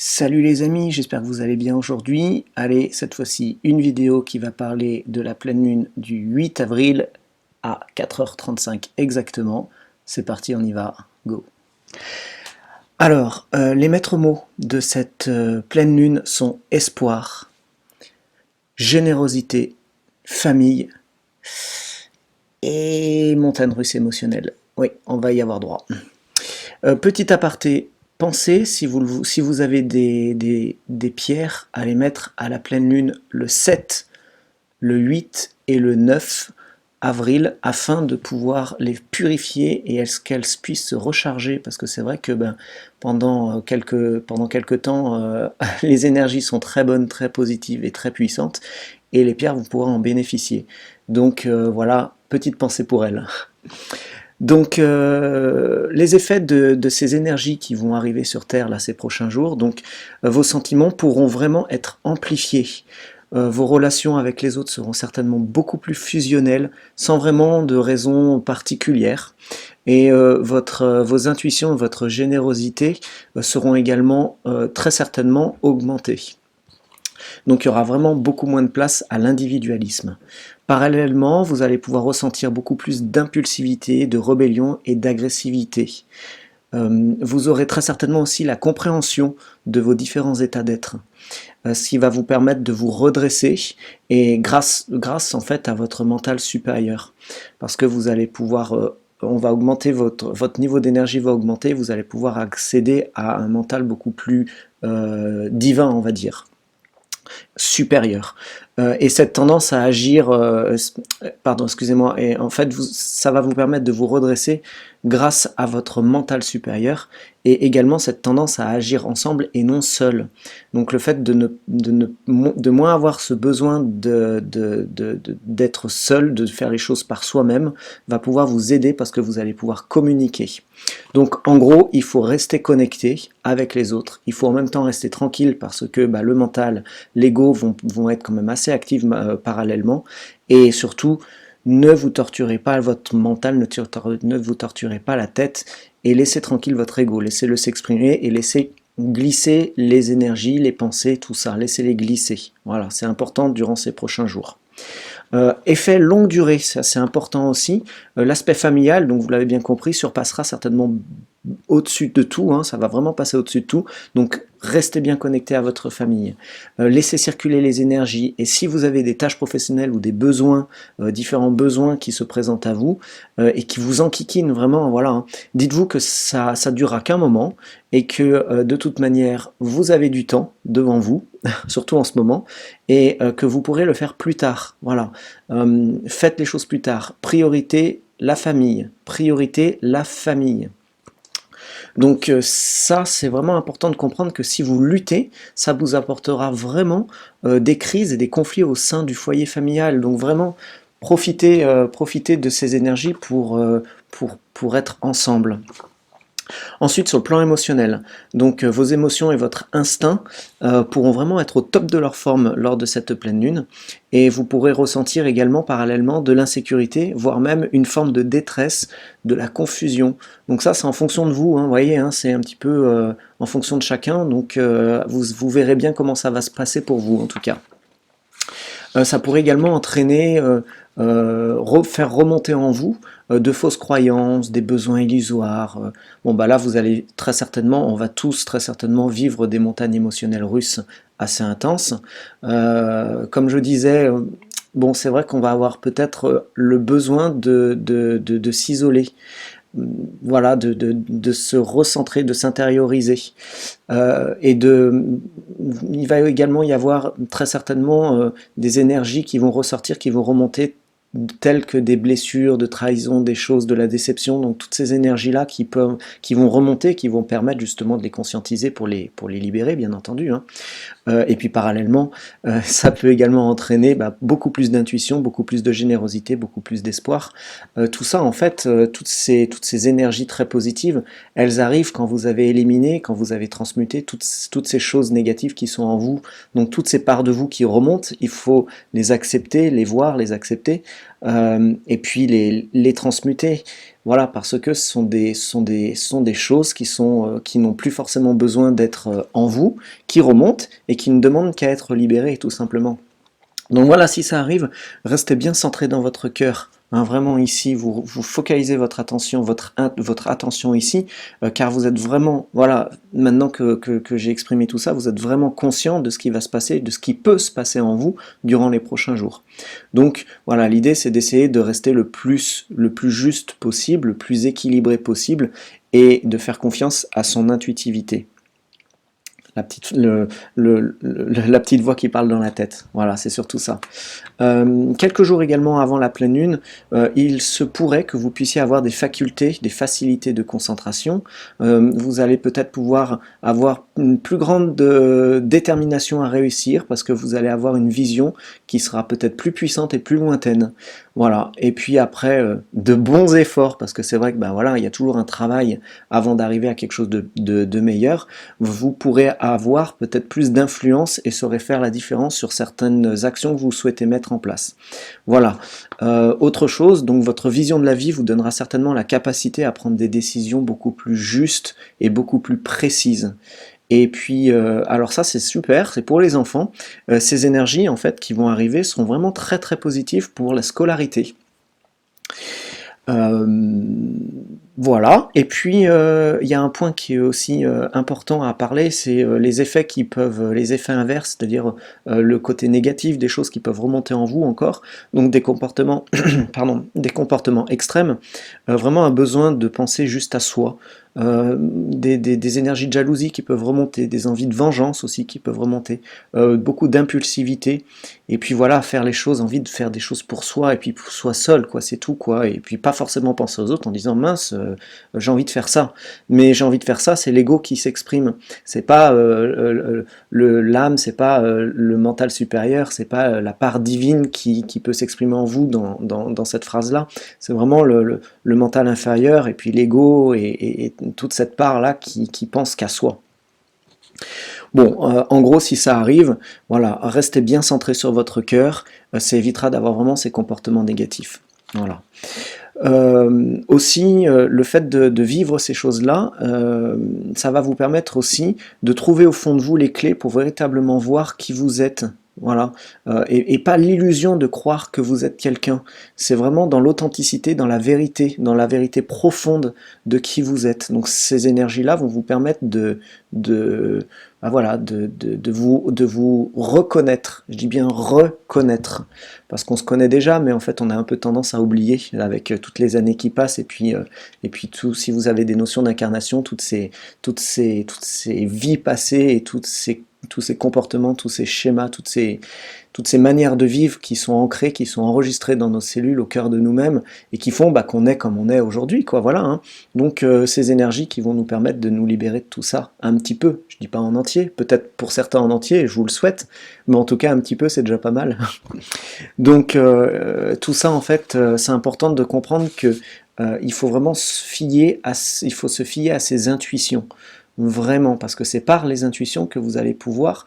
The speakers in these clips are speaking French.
Salut les amis, j'espère que vous allez bien aujourd'hui. Allez, cette fois-ci, une vidéo qui va parler de la pleine lune du 8 avril à 4h35 exactement. C'est parti, on y va, go. Alors, les maîtres mots de cette pleine lune sont espoir, générosité, famille et montagne russe émotionnelle. Oui, on va y avoir droit. Petit aparté, pensez si vous avez des pierres à les mettre à la pleine lune le 7, le 8 et le 9 avril afin de pouvoir les purifier et qu'elles puissent se recharger parce que c'est vrai que pendant quelques temps les énergies sont très bonnes, très positives et très puissantes et les pierres vous pourrez en bénéficier. Donc voilà, petite pensée pour elles. Donc les effets de ces énergies qui vont arriver sur Terre là, ces prochains jours, donc vos sentiments pourront vraiment être amplifiés. Vos relations avec les autres seront certainement beaucoup plus fusionnelles, sans vraiment de raison particulière. Et vos intuitions, votre générosité seront également très certainement augmentées. Donc il y aura vraiment beaucoup moins de place à l'individualisme. Parallèlement, vous allez pouvoir ressentir beaucoup plus d'impulsivité, de rébellion et d'agressivité. Vous aurez très certainement aussi la compréhension de vos différents états d'être, ce qui va vous permettre de vous redresser et grâce en fait à votre mental supérieur, parce que vous allez pouvoir on va augmenter votre niveau d'énergie va augmenter, vous allez pouvoir accéder à un mental beaucoup plus divin, on va dire supérieur. Et cette tendance à agir, pardon, excusez-moi, et en fait, ça va vous permettre de vous redresser grâce à votre mental supérieur et également cette tendance à agir ensemble et non seul. Donc le fait de moins avoir ce besoin d'être seul, de faire les choses par soi-même, va pouvoir vous aider parce que vous allez pouvoir communiquer. Donc en gros, il faut rester connecté avec les autres, il faut en même temps rester tranquille parce que le mental, l'ego vont être quand même assez actifs parallèlement, et surtout, ne vous torturez pas votre mental, ne vous torturez pas la tête, et laissez tranquille votre ego, laissez-le s'exprimer et laissez glisser les énergies, les pensées, tout ça, laissez-les glisser. Voilà, c'est important durant ces prochains jours. Effet longue durée, ça c'est important aussi. L'aspect familial, donc vous l'avez bien compris, surpassera certainement au-dessus de tout, hein, ça va vraiment passer au-dessus de tout, donc restez bien connecté à votre famille, laissez circuler les énergies, et si vous avez des tâches professionnelles ou des besoins, différents besoins qui se présentent à vous, et qui vous enquiquinent vraiment, voilà, hein, dites-vous que ça durera qu'un moment, et que de toute manière, vous avez du temps devant vous, surtout en ce moment, et que vous pourrez le faire plus tard, voilà, faites les choses plus tard, priorité la famille, priorité la famille. Donc ça, c'est vraiment important de comprendre que si vous luttez, ça vous apportera vraiment des crises et des conflits au sein du foyer familial. Donc vraiment, profitez de ces énergies pour être ensemble. Ensuite, sur le plan émotionnel, donc vos émotions et votre instinct pourront vraiment être au top de leur forme lors de cette pleine lune, et vous pourrez ressentir également parallèlement de l'insécurité, voire même une forme de détresse, de la confusion. Donc ça, c'est en fonction de vous, hein, vous voyez, hein, c'est un petit peu en fonction de chacun, donc vous verrez bien comment ça va se passer pour vous en tout cas. Ça pourrait également entraîner, faire remonter en vous de fausses croyances, des besoins illusoires. Bon bah là vous allez très certainement, on va tous très certainement vivre des montagnes émotionnelles russes assez intenses. Comme je disais, bon c'est vrai qu'on va avoir peut-être le besoin de s'isoler. Voilà, de se recentrer, de s'intérioriser. Il va également y avoir très certainement des énergies qui vont ressortir, qui vont remonter, telles que des blessures, de trahison, des choses, de la déception, donc toutes ces énergies-là qui vont remonter, qui vont permettre justement de les conscientiser pour les libérer, bien entendu, hein. Et puis parallèlement, ça peut également entraîner beaucoup plus d'intuition, beaucoup plus de générosité, beaucoup plus d'espoir. Tout ça, en fait, toutes ces énergies très positives, elles arrivent quand vous avez éliminé, quand vous avez transmuté toutes ces choses négatives qui sont en vous. Donc toutes ces parts de vous qui remontent, il faut les accepter, les voir, les accepter, et puis les transmuter. Voilà, parce que ce sont des choses qui n'ont plus forcément besoin d'être en vous, qui remontent et qui ne demandent qu'à être libérées, tout simplement. Donc voilà, si ça arrive, restez bien centré dans votre cœur. Hein, vraiment ici, vous focalisez votre attention, votre attention ici, car vous êtes vraiment, voilà, maintenant que j'ai exprimé tout ça, vous êtes vraiment conscient de ce qui va se passer, de ce qui peut se passer en vous durant les prochains jours. Donc voilà, l'idée c'est d'essayer de rester le plus juste possible, le plus équilibré possible, et de faire confiance à son intuitivité. La petite voix qui parle dans la tête. Voilà, c'est surtout ça. Quelques jours également avant la pleine lune, il se pourrait que vous puissiez avoir des facultés, des facilités de concentration. Vous allez peut-être pouvoir avoir une plus grande détermination à réussir parce que vous allez avoir une vision qui sera peut-être plus puissante et plus lointaine. Voilà. Et puis après, de bons efforts, parce que c'est vrai que ben voilà, il y a toujours un travail avant d'arriver à quelque chose de meilleur. Vous pourrez avoir peut-être plus d'influence et saurait faire la différence sur certaines actions que vous souhaitez mettre en place. Voilà. Autre chose, donc votre vision de la vie vous donnera certainement la capacité à prendre des décisions beaucoup plus justes et beaucoup plus précises. Et puis, alors ça c'est super, c'est pour les enfants. Ces énergies en fait qui vont arriver sont vraiment très très positives pour la scolarité. Voilà, et puis il y a un point qui est aussi important à parler, c'est les effets les effets inverses, c'est-à-dire le côté négatif des choses qui peuvent remonter en vous encore, donc des comportements, pardon, des comportements extrêmes, vraiment un besoin de penser juste à soi, des énergies de jalousie qui peuvent remonter, des envies de vengeance aussi qui peuvent remonter, beaucoup d'impulsivité, et puis voilà, faire les choses, envie de faire des choses pour soi, et puis pour soi seul, quoi, c'est tout, quoi, et puis pas forcément penser aux autres en disant mince, j'ai envie de faire ça, mais j'ai envie de faire ça, c'est l'ego qui s'exprime, c'est pas l'âme, c'est pas le mental supérieur, c'est pas la part divine qui peut s'exprimer en vous dans cette phrase-là, c'est vraiment le mental inférieur, et puis l'ego, et toute cette part-là qui pense qu'à soi. Bon, en gros, si ça arrive, voilà, restez bien centré sur votre cœur, ça évitera d'avoir vraiment ces comportements négatifs. Voilà. Aussi, le fait de vivre ces choses-là, ça va vous permettre aussi de trouver au fond de vous les clés pour véritablement voir qui vous êtes. Voilà, et pas l'illusion de croire que vous êtes quelqu'un. C'est vraiment dans l'authenticité, dans la vérité profonde de qui vous êtes. Donc ces énergies-là vont vous permettre voilà, de vous reconnaître. Je dis bien reconnaître, parce qu'on se connaît déjà, mais en fait on a un peu tendance à oublier avec toutes les années qui passent, et puis tout, si vous avez des notions d'incarnation, toutes ces vies passées et tous ces comportements, tous ces schémas, toutes ces manières de vivre qui sont ancrées, qui sont enregistrées dans nos cellules, au cœur de nous-mêmes, et qui font qu'on est comme on est aujourd'hui, quoi, voilà, hein. Donc ces énergies qui vont nous permettre de nous libérer de tout ça, un petit peu, je dis pas en entier, peut-être pour certains en entier, je vous le souhaite, mais en tout cas un petit peu c'est déjà pas mal. Donc tout ça en fait, c'est important de comprendre que il faut vraiment se fier à ses intuitions, vraiment, parce que c'est par les intuitions que vous allez pouvoir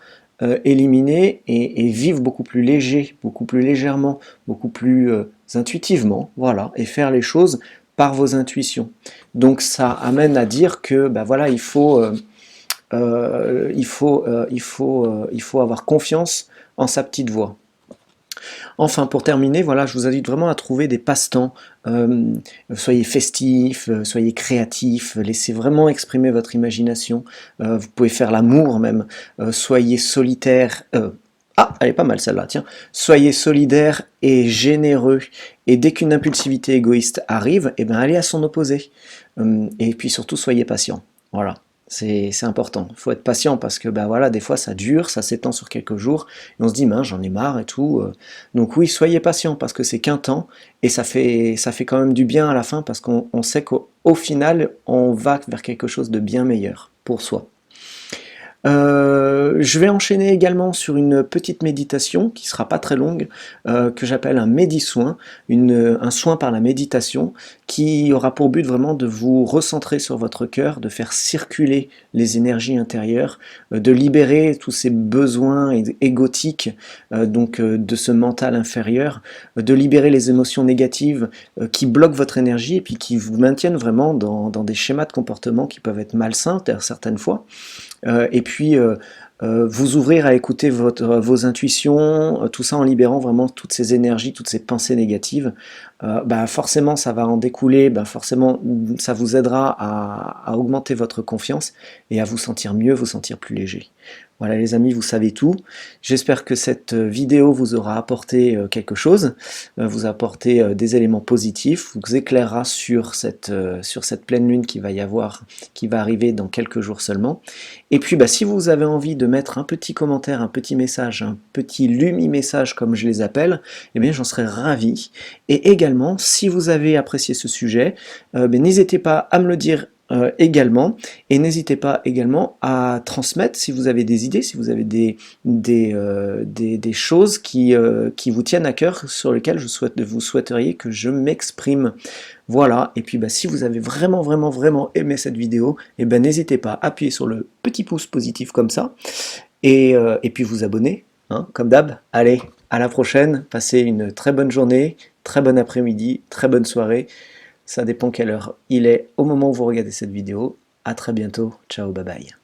éliminer et vivre beaucoup plus léger, beaucoup plus légèrement, beaucoup plus intuitivement, voilà, et faire les choses par vos intuitions. Donc ça amène à dire que voilà, il faut avoir confiance en sa petite voix. Enfin, pour terminer, voilà, je vous invite vraiment à trouver des passe-temps. Soyez festifs, soyez créatifs, laissez vraiment exprimer votre imagination. Vous pouvez faire l'amour même. Soyez solitaire. Ah, elle est pas mal celle-là, tiens. Soyez solidaire et généreux. Et dès qu'une impulsivité égoïste arrive, allez à son opposé. Et puis surtout, soyez patient. Voilà. C'est important, il faut être patient parce que voilà, des fois ça dure, ça s'étend sur quelques jours, et on se dit mince, j'en ai marre et tout. Donc oui, soyez patient parce que c'est qu'un temps, et ça fait quand même du bien à la fin parce qu'on sait qu'au final, on va vers quelque chose de bien meilleur pour soi. Je vais enchaîner également sur une petite méditation qui sera pas très longue, que j'appelle un médi-soin, un soin par la méditation, qui aura pour but vraiment de vous recentrer sur votre cœur, de faire circuler les énergies intérieures, de libérer tous ces besoins égotiques, de ce mental inférieur, de libérer les émotions négatives qui bloquent votre énergie et puis qui vous maintiennent vraiment dans des schémas de comportement qui peuvent être malsains certaines fois. Et puis vous ouvrir à écouter vos intuitions, tout ça en libérant vraiment toutes ces énergies, toutes ces pensées négatives. Forcément ça va en découler, forcément ça vous aidera à augmenter votre confiance et à vous sentir mieux, vous sentir plus léger. Voilà les amis, vous savez tout. J'espère que cette vidéo vous aura apporté quelque chose, vous a apporté des éléments positifs, vous éclairera sur cette pleine lune qui va arriver dans quelques jours seulement. Et puis si vous avez envie de mettre un petit commentaire, un petit message, un petit lumi-message comme je les appelle, eh bien j'en serais ravi. Et également, si vous avez apprécié ce sujet, n'hésitez pas à me le dire également, et n'hésitez pas également à transmettre si vous avez des idées, si vous avez des choses qui vous tiennent à cœur, sur lesquelles vous souhaiteriez que je m'exprime. Voilà, et puis si vous avez vraiment aimé cette vidéo, n'hésitez pas à appuyer sur le petit pouce positif comme ça, et puis vous abonner, hein, comme d'hab. Allez, à la prochaine, passez une très bonne journée, très bon après-midi, très bonne soirée. Ça dépend quelle heure il est au moment où vous regardez cette vidéo. À très bientôt. Ciao, bye bye.